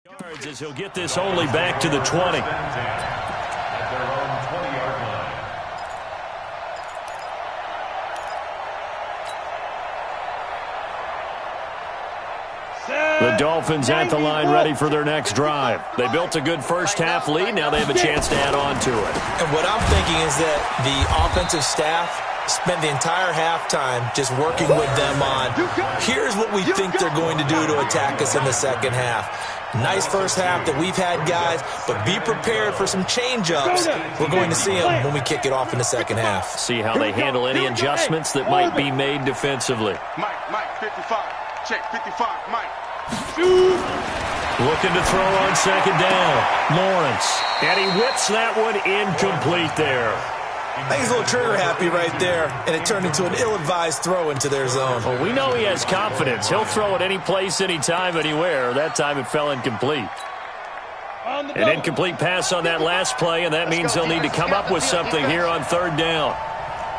Yards as he'll get this only back to the 20. The Dolphins at the line ready for their next drive. They built a good first-half lead. Now they have a chance to add on to it. And what I'm thinking is that the offensive staff spent the entire halftime just working with them on, here's what we think they're going to do to attack us in the second half. Nice first half that we've had, guys, but be prepared for some change-ups. We're going to see them when we kick it off in the second half. See how they handle any adjustments that might be made defensively. Mike, 55. Check, 55, Mike. Looking to throw on second down. Lawrence. And he whips that one incomplete there. I think he's a little trigger happy right there, and it turned into an ill-advised throw into their zone. Well, we know he has confidence. He'll throw it any place, anytime, anywhere. That time it fell incomplete. An incomplete pass on that last play, and that means they'll need to come up with something here on third down.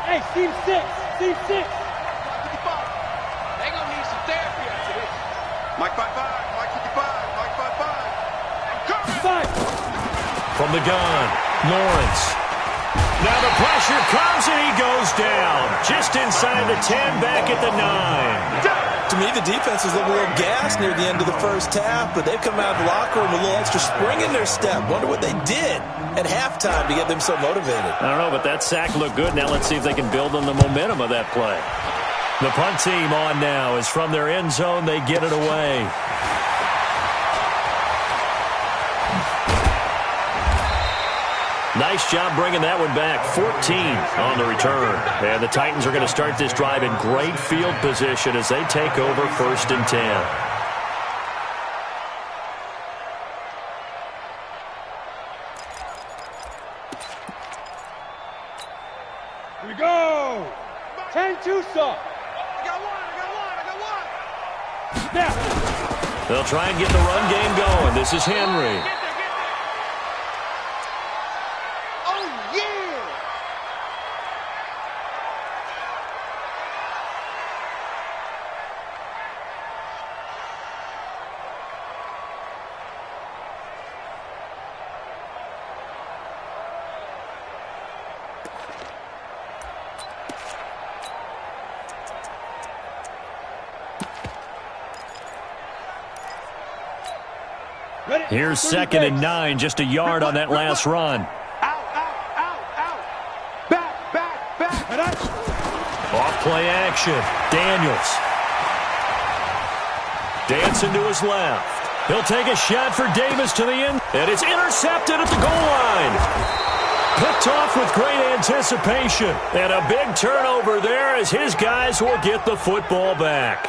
Hey, team 6. Team 6. They gonna need some therapy after this. Mike 55, Mike 55, Mike 55. I'm coming. From the gun, Lawrence. Now the pressure comes and he goes down. Just inside the 10, back at the 9. To me, the defense was a little gassed near the end of the first half, but they've come out of the locker room with a little extra spring in their step. Wonder what they did at halftime to get them so motivated. I don't know, but that sack looked good. Now let's see if they can build on the momentum of that play. The punt team on now is from their end zone. They get it away. Nice job bringing that one back. 14 on the return. And the Titans are going to start this drive in great field position as they take over 1st and 10. Here we go. 10-2 stop. I got one. Now. They'll try and get the run game going. This is Henry. Here's 2nd and 9, just a yard on that last run. Out. Back. Off play action. Daniels. Dancing to his left. He'll take a shot for Davis to the end. And it's intercepted at the goal line. Picked off with great anticipation. And a big turnover there as his guys will get the football back.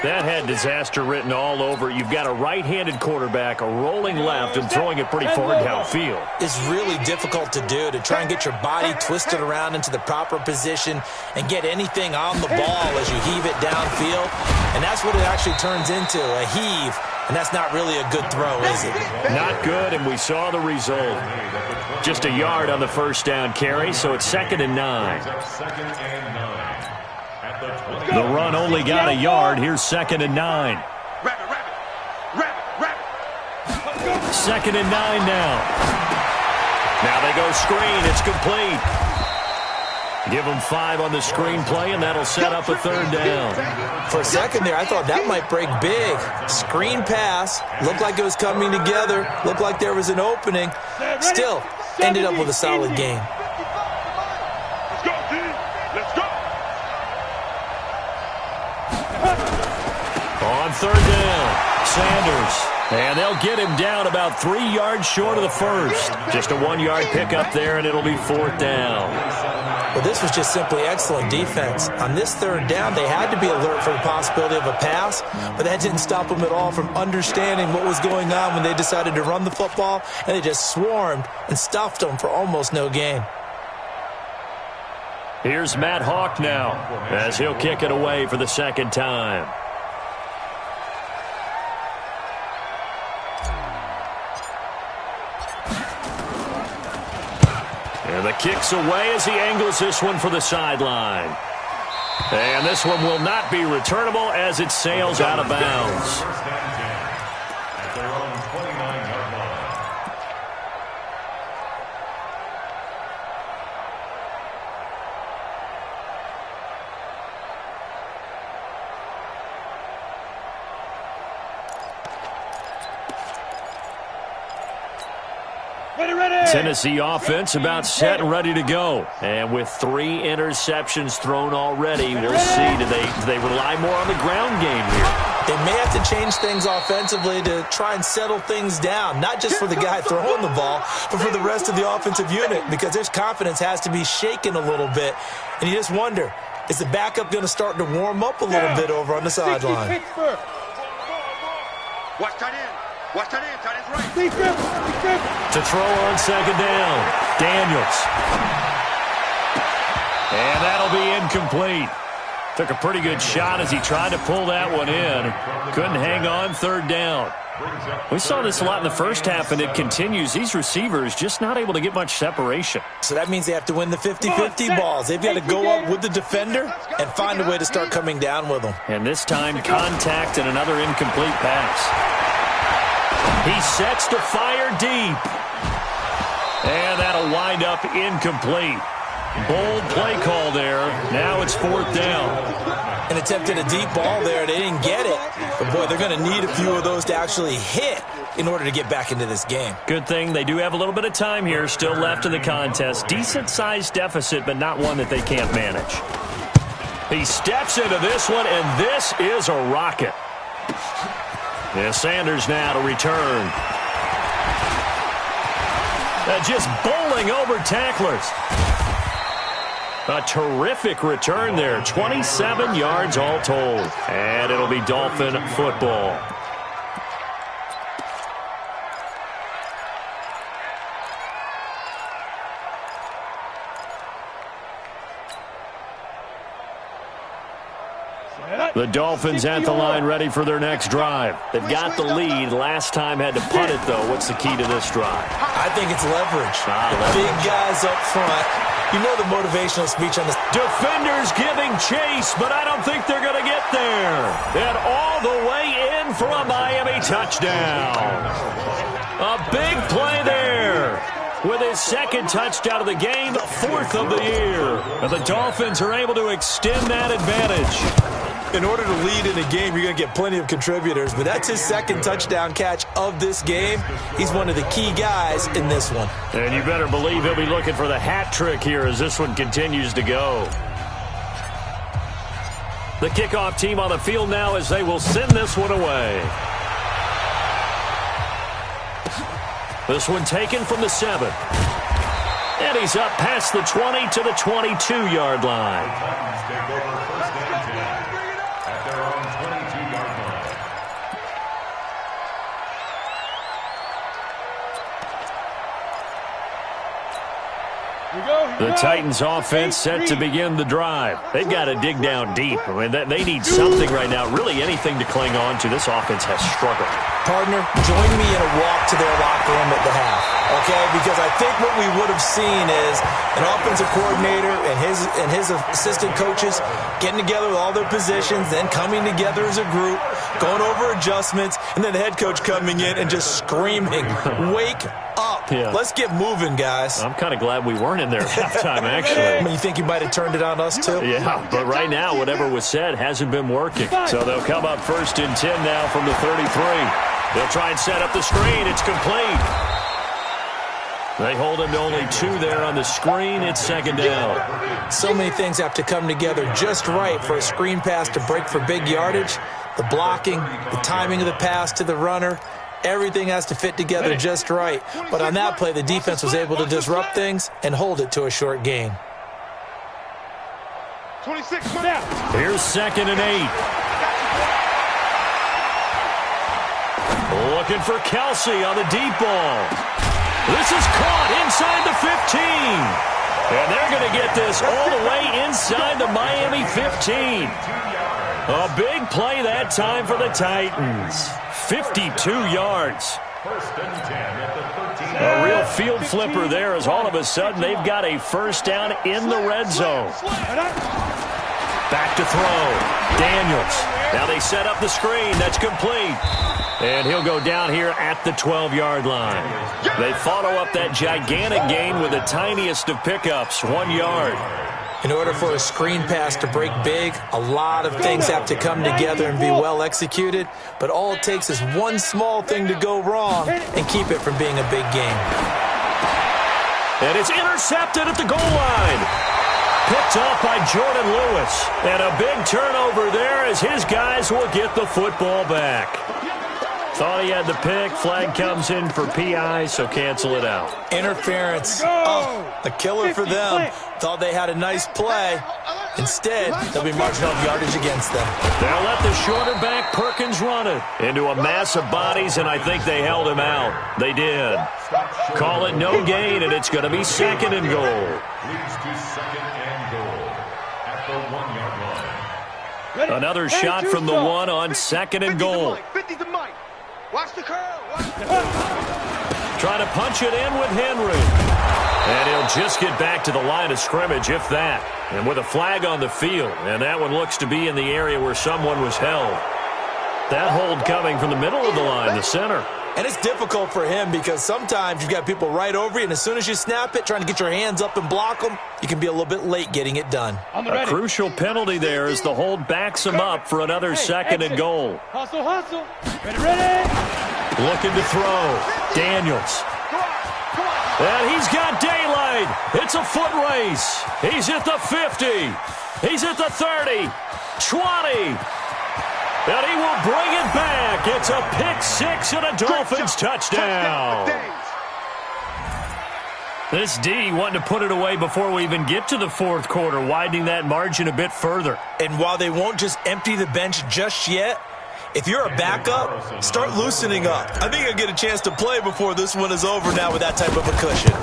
That had disaster written all over it. You've got a right-handed quarterback, a rolling left, and throwing it pretty far downfield. It's really difficult to do, to try and get your body twisted around into the proper position and get anything on the ball as you heave it downfield. And that's what it actually turns into, a heave. And that's not really a good throw, is it? Not good, and we saw the result. Just a yard on the first down carry, so it's 2nd and 9. The run only got a yard. Here's 2nd and 9. Rabbit. 2nd and 9 now. Now they go screen. It's complete. Give them 5 on the screen play, and that'll set up a 3rd down. For a second there, I thought that might break big. Screen pass. Looked like it was coming together. Looked like there was an opening. Still, ended up with a solid game. Let's go, team. Let's go. On 3rd down, Sanders. And they'll get him down about 3 yards short of the first. Just a 1-yard pickup there, and it'll be 4th down. Well, this was just simply excellent defense. On this 3rd down, they had to be alert for the possibility of a pass, but that didn't stop them at all from understanding what was going on when they decided to run the football, and they just swarmed and stuffed them for almost no gain. Here's Matt Hawk now as he'll kick it away for the 2nd time. And the kick's away as he angles this one for the sideline. And this one will not be returnable as it sails out of bounds. Tennessee offense about set and ready to go. And with 3 interceptions thrown already, we'll see. Do they rely more on the ground game here? They may have to change things offensively to try and settle things down, not just for the guy throwing the ball, but for the rest of the offensive unit, because their confidence has to be shaken a little bit. And you just wonder, is the backup going to start to warm up a little bit over on the sideline? Watch tight end. Watch tight end. Tight end's right. To throw on second down, Daniels. And that'll be incomplete. Took a pretty good shot as he tried to pull that one in. Couldn't hang on third down. We saw this a lot in the first half, and it continues. These receivers just not able to get much separation. So that means they have to win the 50-50 balls. They've got to go up with the defender and find a way to start coming down with them. And this time, contact and another incomplete pass. He sets to fire deep. And that'll wind up incomplete. Bold play call there. Now it's fourth down. An attempt at a deep ball there. They didn't get it. But, boy, they're going to need a few of those to actually hit in order to get back into this game. Good thing they do have a little bit of time here still left in the contest. Decent-sized deficit, but not one that they can't manage. He steps into this one, and this is a rocket. Yeah, Sanders now to return. Just bowling over tacklers. A terrific return there. 27 yards all told. And it'll be Dolphin football. The Dolphins at the line ready for their next drive. They've got the lead. Last time had to punt it, though. What's the key to this drive? I think it's leverage. Leverage. Big guys up front. You know the motivational speech on this. Defenders giving chase, but I don't think they're going to get there. And all the way in for a Miami touchdown. A big play there. With his second touchdown of the game, 4th of the year. And the Dolphins are able to extend that advantage. In order to lead in a game, you're going to get plenty of contributors, but that's his second touchdown catch of this game. He's one of the key guys in this one. And you better believe he'll be looking for the hat trick here as this one continues to go. The kickoff team on the field now as they will send this one away. This one taken from the 7. And he's up past the 20 to the 22-yard line. The Titans offense set to begin the drive. They've got to dig down deep. I mean, they need something right now, really anything to cling on to. This offense has struggled. Partner, join me in a walk to their locker room at the half, okay? Because I think what we would have seen is an offensive coordinator and his assistant coaches getting together with all their positions, then coming together as a group, going over adjustments, and then the head coach coming in and just screaming, wake up. Yeah. Let's get moving, guys. I'm kind of glad we weren't in there at halftime, actually. I mean, you think you might have turned it on us, too? Yeah, but right now, whatever was said hasn't been working. So they'll come up 1st and 10 now from the 33. They'll try and set up the screen. It's complete. They hold him to only 2 there on the screen. It's 2nd down. So many things have to come together just right for a screen pass to break for big yardage. The blocking, the timing of the pass to the runner, everything has to fit together just right. But on that play, the defense was able to disrupt things and hold it to a short gain. 26, down. Here's 2nd and 8. Looking for Kelsey on the deep ball. This is caught inside the 15. And they're going to get this all the way inside the Miami 15. A big play that time for the Titans. 52 yards. A real field flipper there as all of a sudden they've got a first down in the red zone. Back to throw. Daniels. Now they set up the screen. That's complete. And he'll go down here at the 12-yard line. They follow up that gigantic gain with the tiniest of pickups, 1 yard. In order for a screen pass to break big, a lot of things have to come together and be well executed. But all it takes is one small thing to go wrong and keep it from being a big game. And it's intercepted at the goal line. Picked off by Jordan Lewis. And a big turnover there as his guys will get the football back. Thought he had the pick. Flag comes in for PI, so cancel it out. Interference. Oh, the killer for them. Thought they had a nice play. Instead, they'll be marching off yardage against them. They'll let the shorter back Perkins run it into a mass of bodies, and I think they held him out. They did. Call it no gain, and it's going to be second and goal. Leads to second and goal at the 1 yard line. Another shot from the one on second and goal. 50 to Mike. Watch the curl. Trying to punch it in with Henry. And he'll just get back to the line of scrimmage, if that. And with a flag on the field. And that one looks to be in the area where someone was held. That hold coming from the middle of the line, the center. And it's difficult for him because sometimes you've got people right over you, and as soon as you snap it, trying to get your hands up and block them, you can be a little bit late getting it done. A crucial penalty there as the hold backs him up for another second and goal. Hustle, hustle. Ready. Looking to throw. Daniels. And he's got daylight. It's a foot race. He's at the 50. He's at the 30. 20. And he will bring it back. It's a pick six and a Dolphins touchdown. This D wanting to put it away before we even get to the fourth quarter, widening that margin a bit further. And while they won't just empty the bench just yet, if you're a backup, start loosening up. I think I'll get a chance to play before this one is over now with that type of a cushion.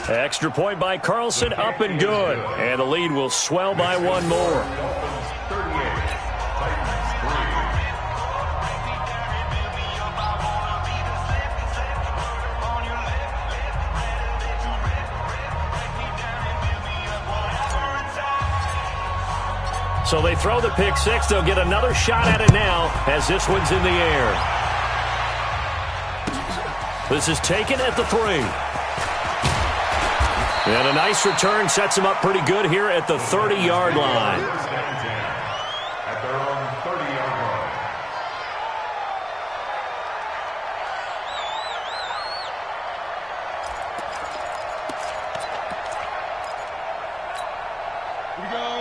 Extra point by Carlson, up and good. And the lead will swell by one more. So they throw the pick six. They'll get another shot at it now as this one's in the air. This is taken at the 3. And a nice return sets him up pretty good here at the 30-yard line. At their own 30-yard line.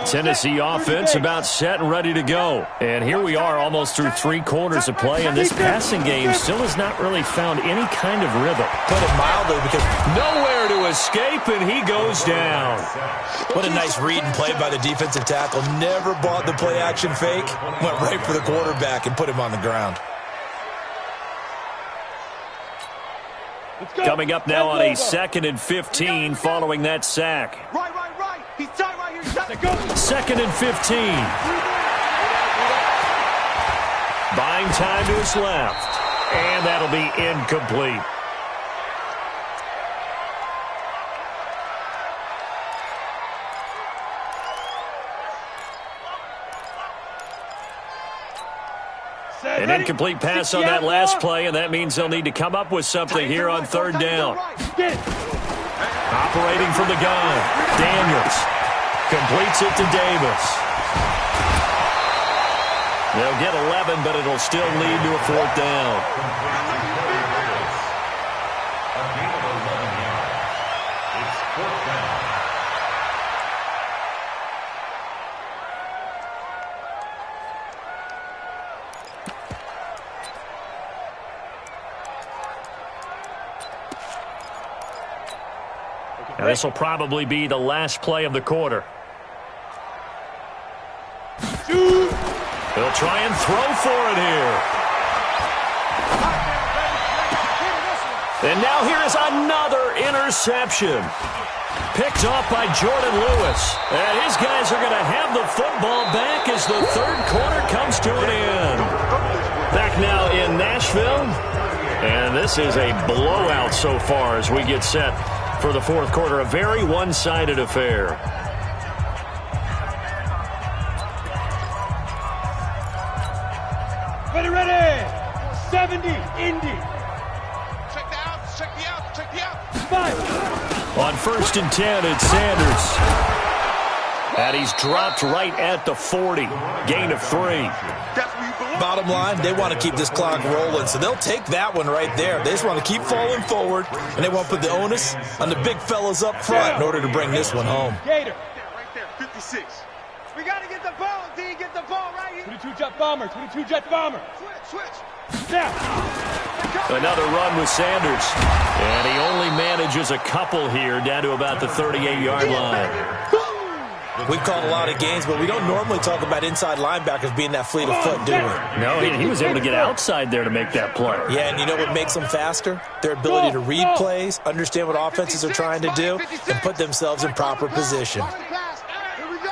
Tennessee offense about set and ready to go. And here we are almost through 3 quarters of play, and this passing game still has not really found any kind of rhythm. Put it mildly because nowhere to escape, and he goes down. What a nice read and play by the defensive tackle. Never bought the play-action fake. Went right for the quarterback and put him on the ground. Coming up now on a 2nd and 15 following that sack. Right. He's tight right here. 2nd and 15. Buying time to his left. And that'll be incomplete. An incomplete pass on that last play, and that means they'll need to come up with something here on 3rd down. Operating from the gun, Daniels completes it to Davis. They'll get 11, but it'll still lead to a 4th down. A gain of 11 yards. It's 4th down. Now, this will probably be the last play of the quarter. He'll try and throw for it here. And now here is another interception. Picked off by Jordan Lewis. And his guys are going to have the football back as the 3rd quarter comes to an end. Back now in Nashville. And this is a blowout so far as we get set for the 4th quarter. A very one-sided affair. Ready. 70, Indy. Check the out. 5. On 1st and 10, it's Sanders. And he's dropped right at the 40. Gain of 3. That's where you Bottom line, they want to keep this clock rolling, so they'll take that one right there. They just want to keep falling forward, and they want to put the onus on the big fellas up front in order to bring this one home. Gator. Right there, 56. We got to get the ball, D. Get the ball right here. 22 Jet Bomber. 22 Jet Bomber. Switch. Snap. Another run with Sanders. And he only manages a couple here down to about the 38-yard line. We've called a lot of games, but we don't normally talk about inside linebackers being that fleet of foot, do we? No, he was able to get outside there to make that play. Yeah, and you know what makes them faster? Their ability to read plays, understand what offenses are trying to do, and put themselves in proper position. Here we go.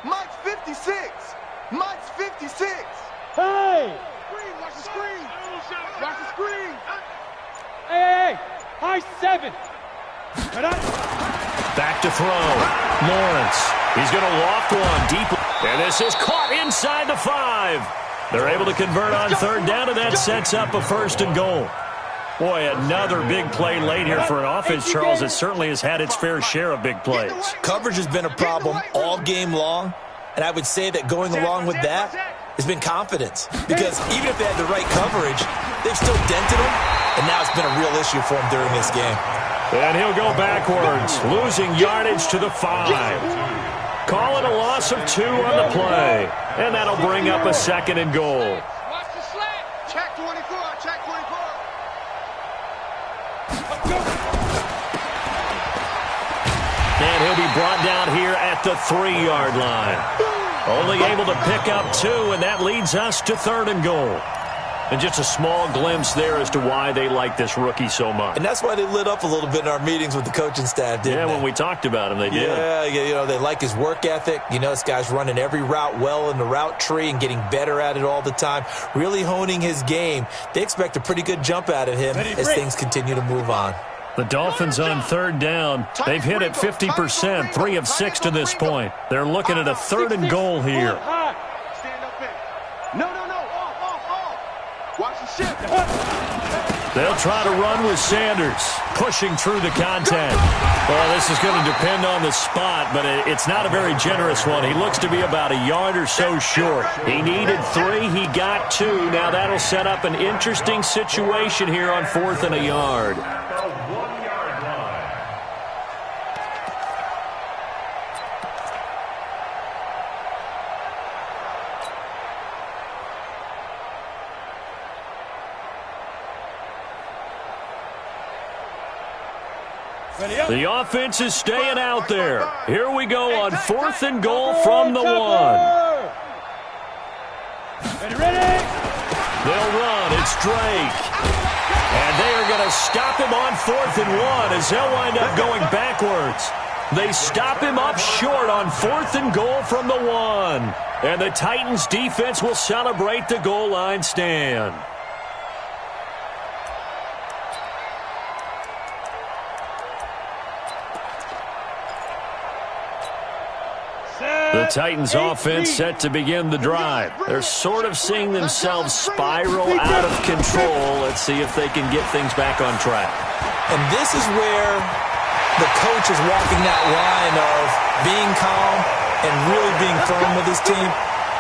Mike's 56. Mike's 56. Hey. Watch the screen. Watch the screen. Hey. High 7. Right on. Back to throw. Lawrence. He's going to loft one deep. And this is caught inside the 5. They're able to convert on third down, and that sets up a 1st and goal. Boy, another big play late here for an offense, Charles, that certainly has had its fair share of big plays. Coverage has been a problem all game long, and I would say that going along with that has been confidence. Because even if they had the right coverage, they've still dented them, and now it's been a real issue for them during this game. And he'll go backwards, losing yardage to the 5. Call it a loss of 2 on the play. And that'll bring up a 2nd and goal. Watch the slant. Check 24. Check 24. And he'll be brought down here at the 3-yard line. Only able to pick up 2, and that leads us to 3rd and goal. And just a small glimpse there as to why they like this rookie so much. And that's why they lit up a little bit in our meetings with the coaching staff, didn't they? Yeah, when we talked about him, they did. Yeah, you know, they like his work ethic. You know, this guy's running every route well in the route tree and getting better at it all the time, really honing his game. They expect a pretty good jump out of him as things continue to move on. The Dolphins on 3rd down. They've hit it 50%, 3 of 6 to this point. They're looking at a 3rd and goal here. Stand up in. No. Off. Watch the shift. They'll try to run with Sanders, pushing through the contact. Well, this is going to depend on the spot, but it's not a very generous one. He looks to be about a yard or so short. He needed 3. He got 2. Now that'll set up an interesting situation here on 4th and a yard. The offense is staying out there. Here we go on 4th and goal from the 1. Ready? They'll run. It's Drake. And they are going to stop him on 4th and 1 as they'll wind up going backwards. They stop him up short on 4th and goal from the 1. And the Titans defense will celebrate the goal line stand. The Titans offense set to begin the drive. They're sort of seeing themselves spiral out of control. Let's see if they can get things back on track. And this is where the coach is walking that line of being calm and really being firm with his team.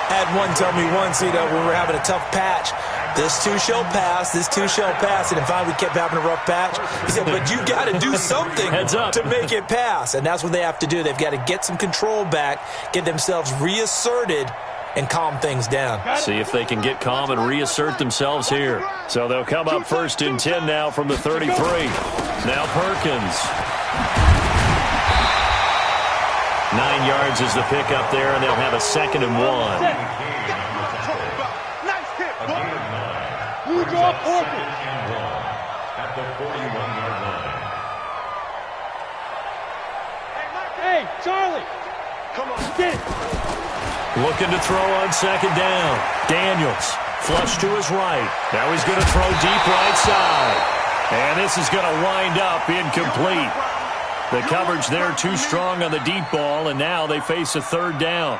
Had one tell me once, you know, when we were having a tough patch, this too shall pass, this too shall pass. And finally we kept having a rough patch. He said, but you got to do something to make it pass. And that's what they have to do. They've got to get some control back, get themselves reasserted, and calm things down. See if they can get calm and reassert themselves here. So they'll come up 1st and 10 now from the 33. Now Perkins. 9 yards is the pickup there, and they'll have a 2nd and 1. Nice hit, boy. Blue draw Perkins. At the 41-yard line. Hey, Charlie. Come on. Get it. Looking to throw on 2nd down. Daniels, flush to his right. Now he's going to throw deep right side. And this is going to wind up incomplete. The coverage there too strong on the deep ball, and now they face a 3rd down.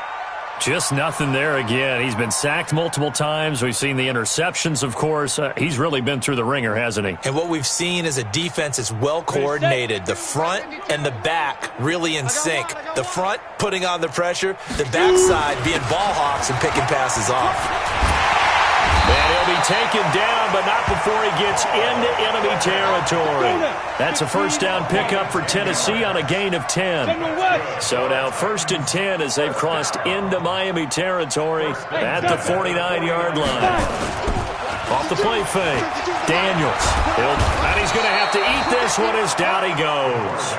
Just nothing there again. He's been sacked multiple times. We've seen the interceptions, of course. He's really been through the ringer, hasn't he? And what we've seen is a defense is well coordinated. The front and the back really in sync. The front putting on the pressure, the backside being ball hawks and picking passes off. And he'll be taken down, but not before he gets into enemy territory. That's a first down pickup for Tennessee on a gain of 10. So now 1st and 10 as they've crossed into Miami territory at the 49-yard line. Off the play fake. Daniels. And he's going to have to eat this one as down he goes.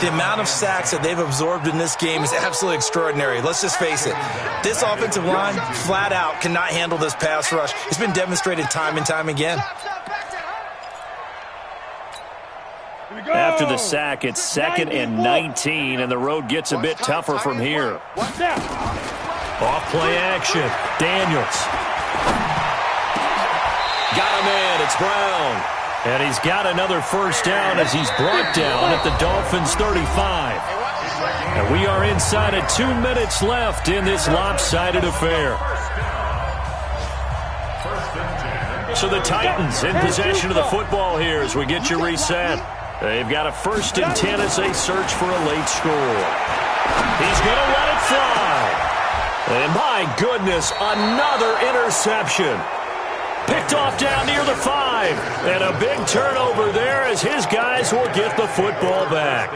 The amount of sacks that they've absorbed in this game is absolutely extraordinary. Let's just face it. This offensive line, flat out, cannot handle this pass rush. It's been demonstrated time and time again. After the sack, it's 2nd and 19, and the road gets a bit tougher from here. Off play action. Daniels. Got him in. It's Brown. And he's got another first down as he's brought down at the Dolphins' 35. And we are inside of 2 minutes left in this lopsided affair. So the Titans in possession of the football here as we get you reset. They've got a 1st and 10 as they search for a late score. He's going to let it fly. And my goodness, another interception. Picked off down near the 5. And a big turnover there as his guys will get the football back.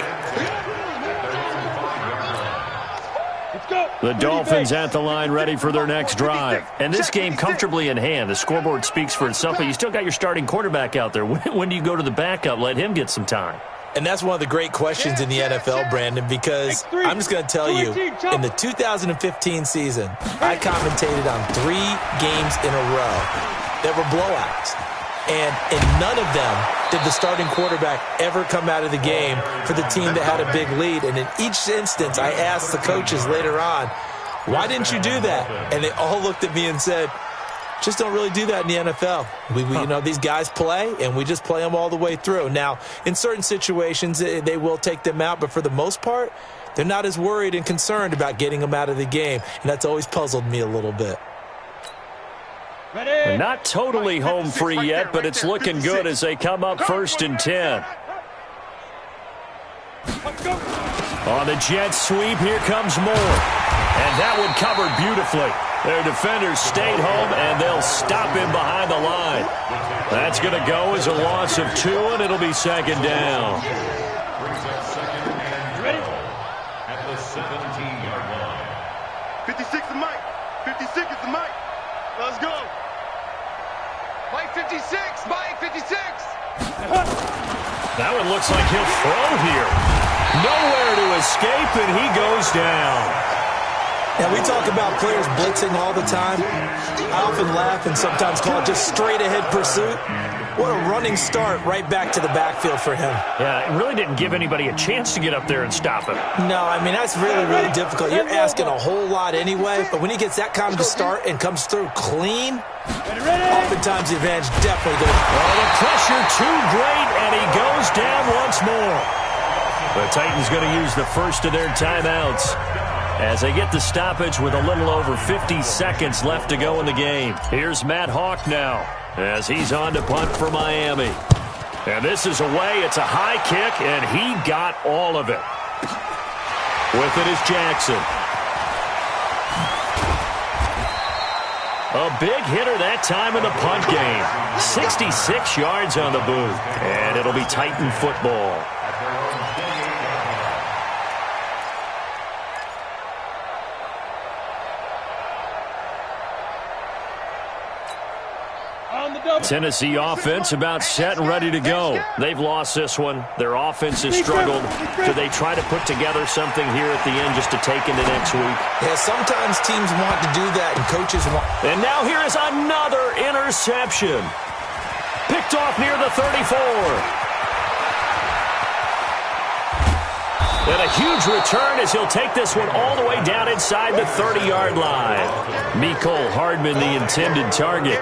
The Dolphins at the line ready for their next drive. And this game comfortably in hand. The scoreboard speaks for itself, but you still got your starting quarterback out there. When do you go to the backup? Let him get some time. And that's one of the great questions in the NFL, Brandon, because I'm just going to tell you, in the 2015 season, I commentated on 3 games in a row that were blowouts. And in none of them did the starting quarterback ever come out of the game for the team that had a big lead. And in each instance, I asked the coaches later on, why didn't you do that? And they all looked at me and said, just don't really do that in the NFL. You know, these guys play, and we just play them all the way through. Now, in certain situations, they will take them out, but for the most part, they're not as worried and concerned about getting them out of the game. And that's always puzzled me a little bit. Not totally home free yet, but it's looking good as they come up 1st and 10. On the jet sweep, here comes Moore. And that one covered beautifully. Their defenders stayed home, and they'll stop him behind the line. That's going to go as a loss of 2, and it'll be 2nd down. Ready? At the 17-yard line. 56 is Mike. 56 is the Mike. Let's go. Mike 56. Mike 56. That one looks like he'll throw here. Nowhere to escape, and he goes down. Now, we talk about players blitzing all the time. I often laugh and sometimes call it just straight-ahead pursuit. What a running start right back to the backfield for him. Yeah, it really didn't give anybody a chance to get up there and stop him. No, I mean, that's really, really difficult. You're asking a whole lot anyway, but when he gets that kind of a start and comes through clean, oftentimes the advantage definitely goes. Oh, the pressure too great, and he goes down once more. The Titans going to use the first of their timeouts as they get the stoppage with a little over 50 seconds left to go in the game. Here's Matt Hawk now as he's on to punt for Miami. And this is away. It's a high kick, and he got all of it. With it is Jackson. A big hitter that time in the punt game. 66 yards on the boot. And it'll be Titan football. Tennessee offense about set and ready to go. They've lost this one. Their offense has struggled. Do they try to put together something here at the end just to take into next week? Yeah, sometimes teams want to do that and coaches want. And now here is another interception. Picked off near the 34. And a huge return as he'll take this one all the way down inside the 30-yard line. Mecole Hardman, the intended target.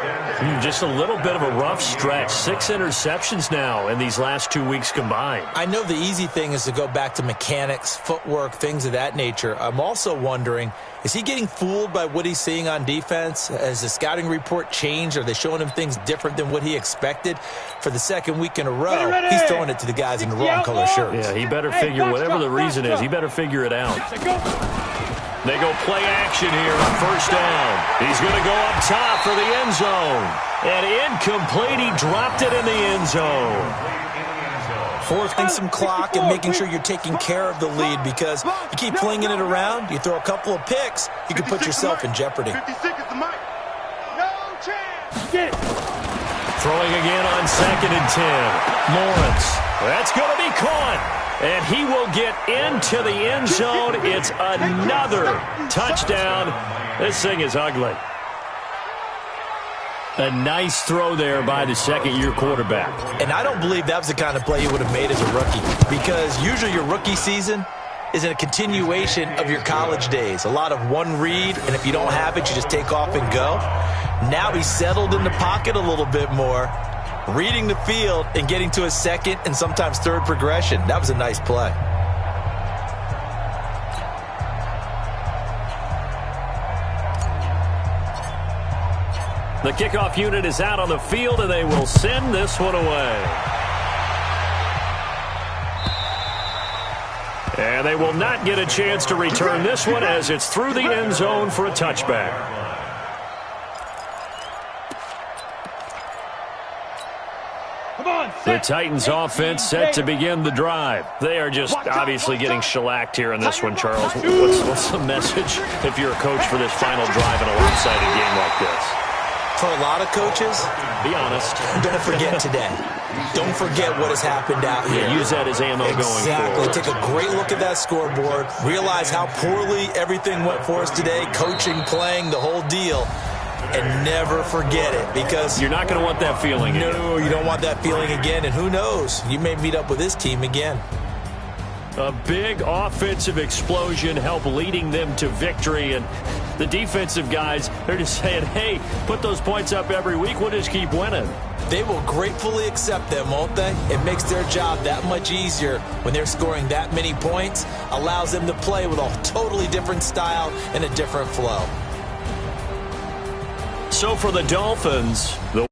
Just a little bit of a rough stretch. 6 interceptions now in these last 2 weeks combined. I know the easy thing is to go back to mechanics, footwork, things of that nature. I'm also wondering, is he getting fooled by what he's seeing on defense? Has the scouting report changed? Are they showing him things different than what he expected? For the second week in a row, he's throwing it to the guys in the wrong color shirts. Yeah, he better figure, whatever the reason is, he better figure it out. They go play action here on first down. He's going to go up top for the end zone. And incomplete, he dropped it in the end zone. Forcing some clock and making sure you're taking care of the lead, because you keep flinging it around, you throw a couple of picks, you can put yourself in jeopardy. 56 is the mic. No chance. Get it. Throwing again on 2nd and 10. Lawrence. That's going to be caught. And he will get into the end zone. It's another touchdown. This thing is ugly. A nice throw there by the second-year quarterback. And I don't believe that was the kind of play he would have made as a rookie, because usually your rookie season is a continuation of your college days. A lot of one read, and if you don't have it, you just take off and go. Now he's settled in the pocket a little bit more, reading the field and getting to a second and sometimes third progression. That was a nice play. The kickoff unit is out on the field, and they will send this one away. And they will not get a chance to return this one as it's through the end zone for a touchback. The Titans offense set to begin the drive. They are just obviously getting shellacked here in this one, Charles. What's the message if you're a coach for this final drive in a lopsided game like this? For a lot of coaches, be honest, don't forget today. Don't forget what has happened out here. Yeah, use that as ammo going forward. Exactly. Take a great look at that scoreboard. Realize how poorly everything went for us today. Coaching, playing, the whole deal. And never forget it, because you're not going to want that feeling again. No, you don't want that feeling again. And who knows? You may meet up with this team again. A big offensive explosion helped leading them to victory. And the defensive guys, they're just saying, hey, put those points up every week. We'll just keep winning. They will gratefully accept them, won't they? It makes their job that much easier when they're scoring that many points. Allows them to play with a totally different style and a different flow. So for the Dolphins, the